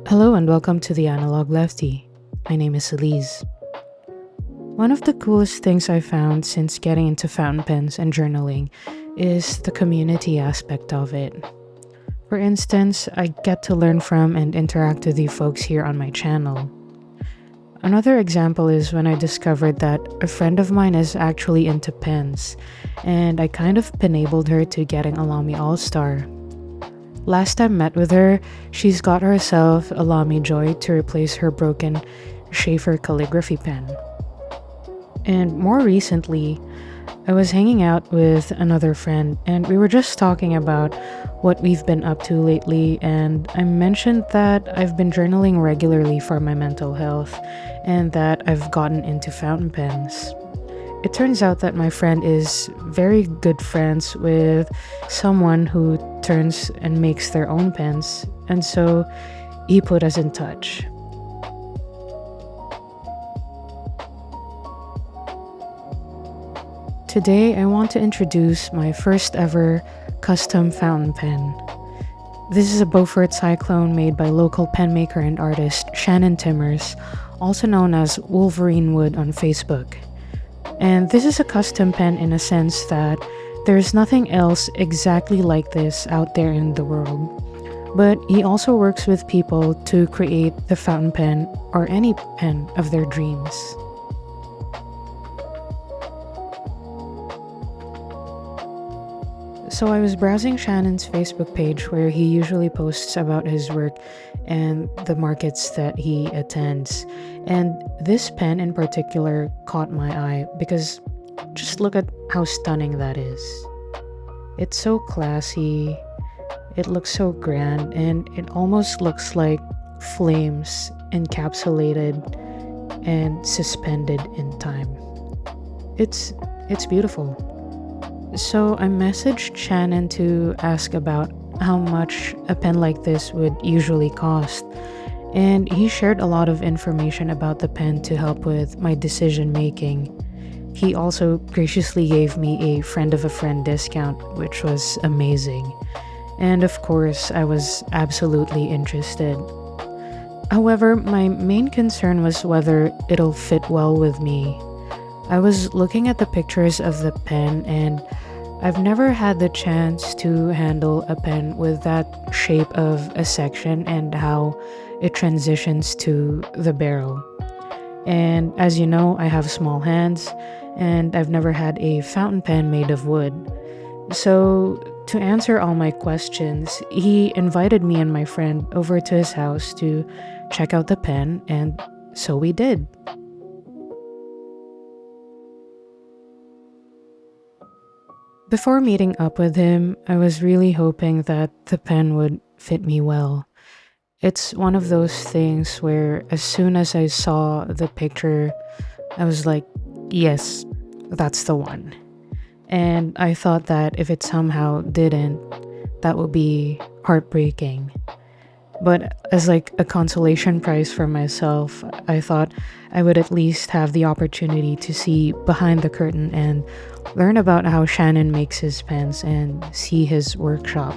Hello and welcome to the Analog Leftie. My name is Elise. One of the coolest things I found since getting into fountain pens and journaling is the community aspect of it. For instance, I get to learn from and interact with you folks here on my channel. Another example is when I discovered that a friend of mine is actually into pens, and I kind of enabled her to getting a Lamy All-Star. Last I met with her, she's got herself a Lamy Joy to replace her broken Schaefer calligraphy pen. And more recently, I was hanging out with another friend and we were just talking about what we've been up to lately, and I mentioned that I've been journaling regularly for my mental health and that I've gotten into fountain pens. It turns out that my friend is very good friends with someone who turns and makes their own pens, and so he put us in touch. Today, I want to introduce my first ever custom fountain pen. This is a Beaufort Cyclone made by local pen maker and artist Shannon Timmers, also known as WolverineWood on Facebook. And this is a custom pen in a sense that there's nothing else exactly like this out there in the world. But he also works with people to create the fountain pen or any pen of their dreams. So I was browsing Shannon's Facebook page where he usually posts about his work and the markets that he attends. And this pen in particular caught my eye because just look at how stunning that is. It's so classy, it looks so grand, and it almost looks like flames encapsulated and suspended in time. It's beautiful. So I messaged Shannon to ask about how much a pen like this would usually cost, and he shared a lot of information about the pen to help with my decision making. He also graciously gave me a friend of a friend discount, which was amazing. And of course, I was absolutely interested. However, my main concern was whether it'll fit well with me. I was looking at the pictures of the pen, and I've never had the chance to handle a pen with that shape of a section and how it transitions to the barrel. And as you know, I have small hands, and I've never had a fountain pen made of wood. So, to answer all my questions, he invited me and my friend over to his house to check out the pen, and so we did. Before meeting up with him, I was really hoping that the pen would fit me well. It's one of those things where as soon as I saw the picture, I was like, yes, that's the one. And I thought that if it somehow didn't, that would be heartbreaking. But as like a consolation prize for myself, I thought I would at least have the opportunity to see behind the curtain and learn about how Shannon makes his pens and see his workshop.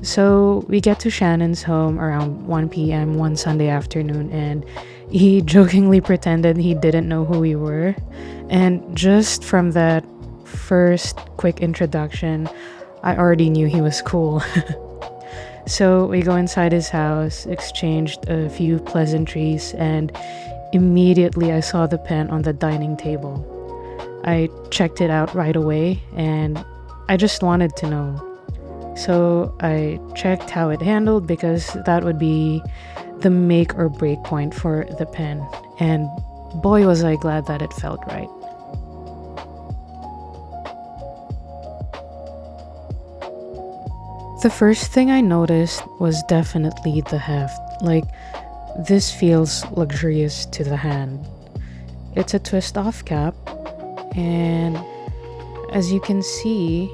So we get to Shannon's home around 1 p.m. one Sunday afternoon, and he jokingly pretended he didn't know who we were. And just from that first quick introduction, I already knew he was cool. So we go inside his house, exchanged a few pleasantries, and immediately I saw the pen on the dining table. I checked it out right away, and I just wanted to know. So I checked how it handled because that would be the make or break point for the pen. And boy was I glad that it felt right. The first thing I noticed was definitely the heft. Like, this feels luxurious to the hand. It's a twist-off cap, and as you can see,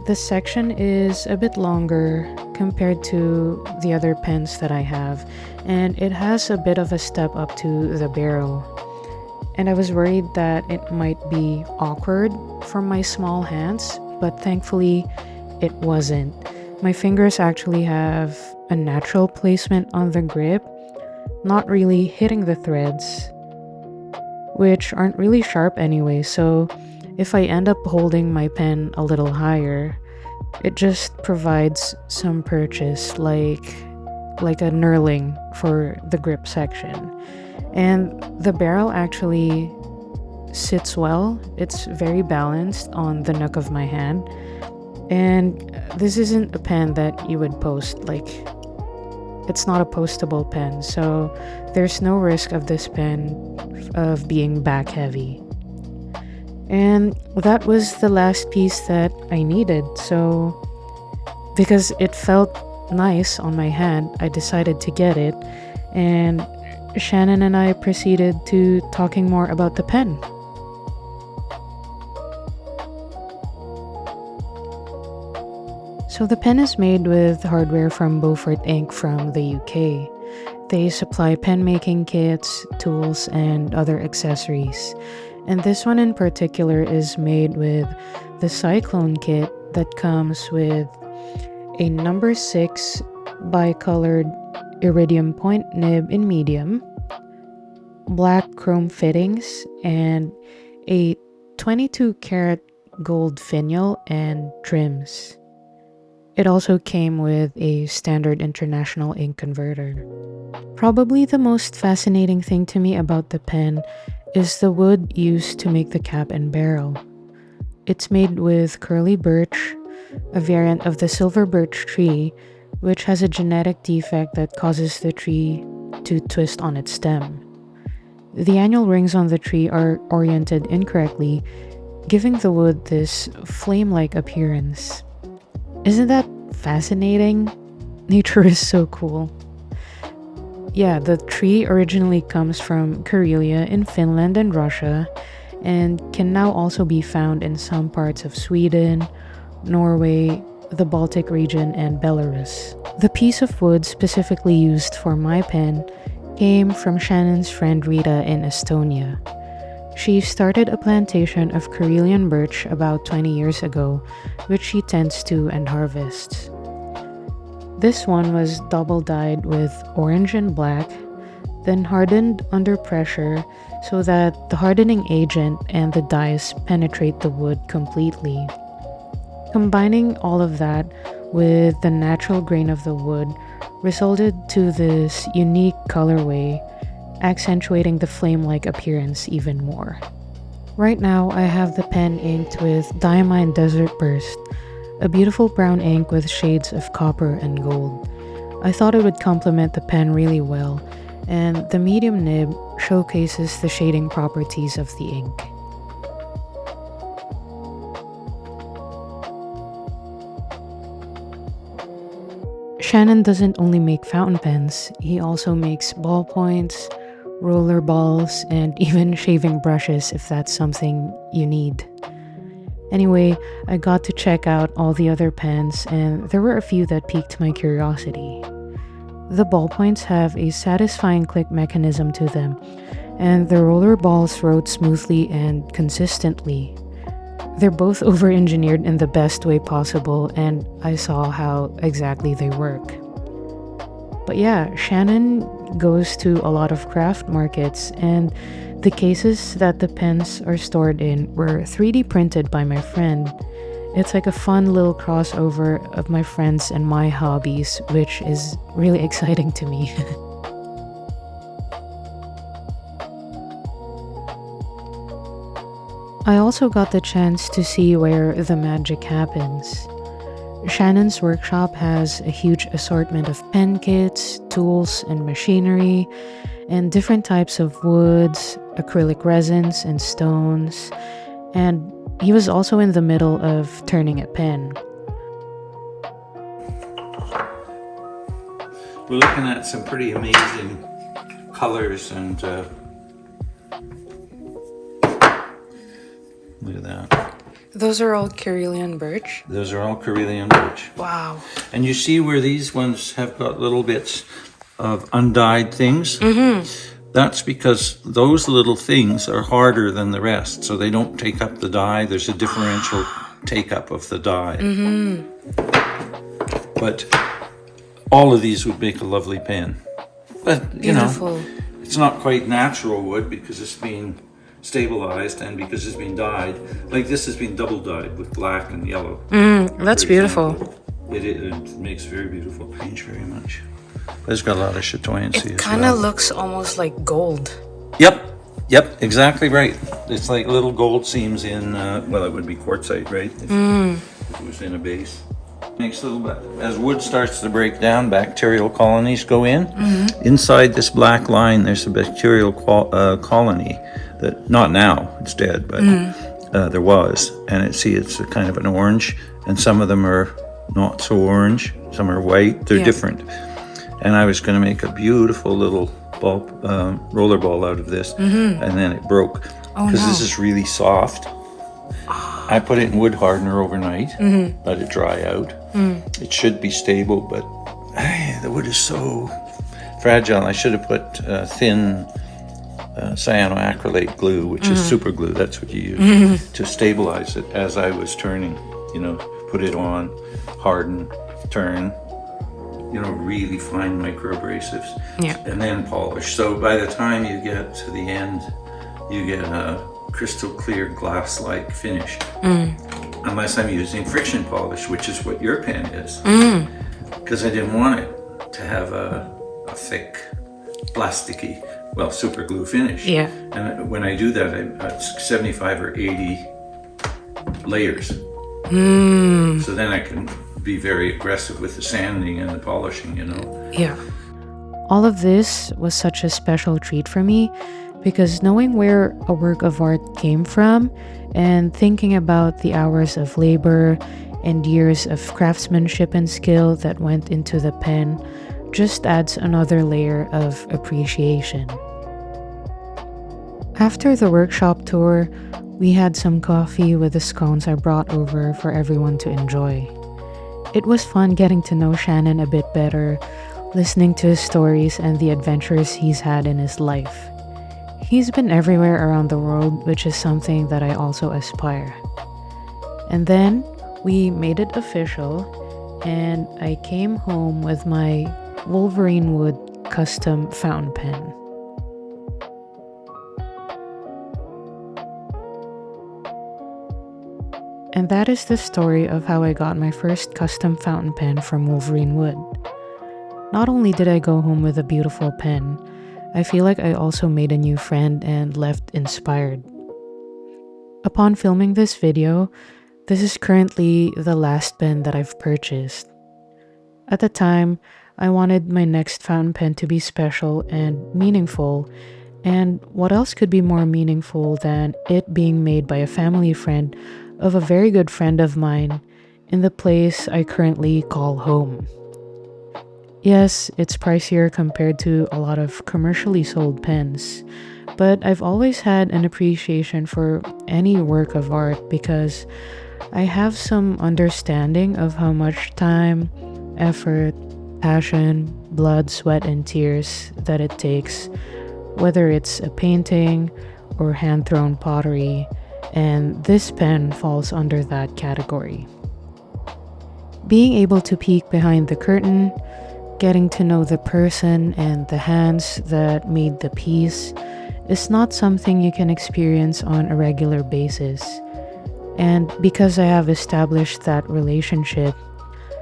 the section is a bit longer compared to the other pens that I have, and it has a bit of a step up to the barrel. And I was worried that it might be awkward for my small hands, but thankfully it wasn't. My fingers actually have a natural placement on the grip, not really hitting the threads, which aren't really sharp anyway, so if I end up holding my pen a little higher, it just provides some purchase like a knurling for the grip section. And the barrel actually sits well. It's very balanced on the nook of my hand. And this isn't a pen that you would post, like it's not a postable pen, so there's no risk of this pen of being back heavy. And that was the last piece that I needed, so because it felt nice on my hand, I decided to get it, and Shannon and I proceeded to talking more about the pen. So the pen is made with hardware from Beaufort Ink from the UK. They supply pen making kits, tools, and other accessories. And this one in particular is made with the Cyclone kit that comes with a number 6 bicolored iridium point nib in medium, black chrome fittings, and a 22 karat gold finial and trims. It also came with a standard international ink converter. Probably the most fascinating thing to me about the pen is the wood used to make the cap and barrel. It's made with curly birch, a variant of the silver birch tree, which has a genetic defect that causes the tree to twist on its stem. The annual rings on the tree are oriented incorrectly, giving the wood this flame-like appearance. Isn't that fascinating? Nature is so cool. Yeah, the tree originally comes from Karelia in Finland and Russia, and can now also be found in some parts of Sweden, Norway, the Baltic region, and Belarus. The piece of wood specifically used for my pen came from Shannon's friend Rita in Estonia. She started a plantation of Karelian birch about 20 years ago, which she tends to and harvests. This one was double dyed with orange and black, then hardened under pressure so that the hardening agent and the dyes penetrate the wood completely. Combining all of that with the natural grain of the wood resulted to this unique colorway, accentuating the flame-like appearance even more. Right now, I have the pen inked with Diamine Desert Burst, a beautiful brown ink with shades of copper and gold. I thought it would complement the pen really well, and the medium nib showcases the shading properties of the ink. Shannon doesn't only make fountain pens, he also makes ballpoints, roller balls, and even shaving brushes if that's something you need. Anyway, I got to check out all the other pens, and there were a few that piqued my curiosity. The ballpoints have a satisfying click mechanism to them, and the roller balls wrote smoothly and consistently. They're both over-engineered in the best way possible, and I saw how exactly they work. But yeah, Shannon goes to a lot of craft markets, and the cases that the pens are stored in were 3D printed by my friend. It's like a fun little crossover of my friends and my hobbies, which is really exciting to me. I also got the chance to see where the magic happens. Shannon's workshop has a huge assortment of pen kits, tools, and machinery, and different types of woods, acrylic resins, and stones, and he was also in the middle of turning a pen. We're looking at some pretty amazing colors and look at that. Those are all Karelian birch? Those are all Karelian birch. Wow. And you see where these ones have got little bits of undyed things? Mm-hmm. That's because those little things are harder than the rest, so they don't take up the dye. There's a differential take up of the dye. Mm-hmm. But all of these would make a lovely pen. But, you Beautiful. know, it's not quite natural wood because it's been stabilized and because it's been dyed. Like this has been double dyed with black and yellow. That's beautiful. It makes very beautiful paint very much. It's got a lot of chatoyancy It as kind well. of looks almost like gold. Yep, exactly right. It's like little gold seams in, well, it would be quartzite, right? If it was in a base. Makes a little bit. As wood starts to break down, bacterial colonies go in. Inside this black line, there's a bacterial colony that, not now, it's dead, but there was. And it's a kind of an orange, and some of them are not so orange, some are white, they're different. And I was going to make a beautiful little ball, roller ball out of this, and then it broke. Because this is really soft. I put it in wood hardener overnight, let it dry out. It should be stable, but the wood is so fragile. I should have put thin cyanoacrylate glue, which is super glue. That's what you use to stabilize it as I was turning. You know, put it on, harden, turn. You know, really fine micro abrasives, and then polish. So by the time you get to the end, you get a crystal clear glass-like finish. Unless I'm using friction polish, which is what your pen is. Because I didn't want it to have a thick, plasticky, well, super glue finish. Yeah. And when I do that, it's 75 or 80 layers. So then I can be very aggressive with the sanding and the polishing, you know. Yeah. All of this was such a special treat for me because knowing where a work of art came from and thinking about the hours of labor and years of craftsmanship and skill that went into the pen just adds another layer of appreciation. After the workshop tour, we had some coffee with the scones I brought over for everyone to enjoy. It was fun getting to know Shannon a bit better, listening to his stories and the adventures he's had in his life. He's been everywhere around the world, which is something that I also aspire. And then we made it official, and I came home with my WolverineWood custom fountain pen. And that is the story of how I got my first custom fountain pen from WolverineWood. Not only did I go home with a beautiful pen, I feel like I also made a new friend and left inspired. Upon filming this video, this is currently the last pen that I've purchased. At the time, I wanted my next fountain pen to be special and meaningful, and what else could be more meaningful than it being made by a family friend of a very good friend of mine in the place I currently call home. Yes, it's pricier compared to a lot of commercially sold pens, but I've always had an appreciation for any work of art because I have some understanding of how much time, effort, passion, blood, sweat, and tears that it takes, whether it's a painting or hand-thrown pottery, and this pen falls under that category. Being able to peek behind the curtain, getting to know the person and the hands that made the piece is not something you can experience on a regular basis. And because I have established that relationship,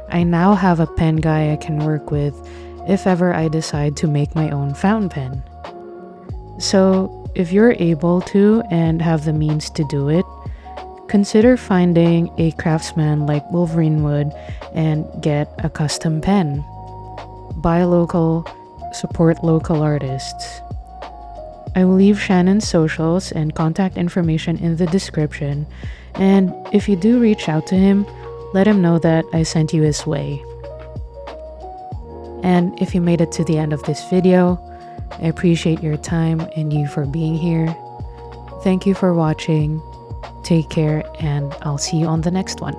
I now have a pen guy I can work with if ever I decide to make my own fountain pen. So if you're able to and have the means to do it, consider finding a craftsman like WolverineWood and get a custom pen. Buy local, support local artists. I will leave Shannon's socials and contact information in the description, and if you do reach out to him, let him know that I sent you his way. And if you made it to the end of this video, I appreciate your time and you for being here. Thank you for watching. Take care, and I'll see you on the next one.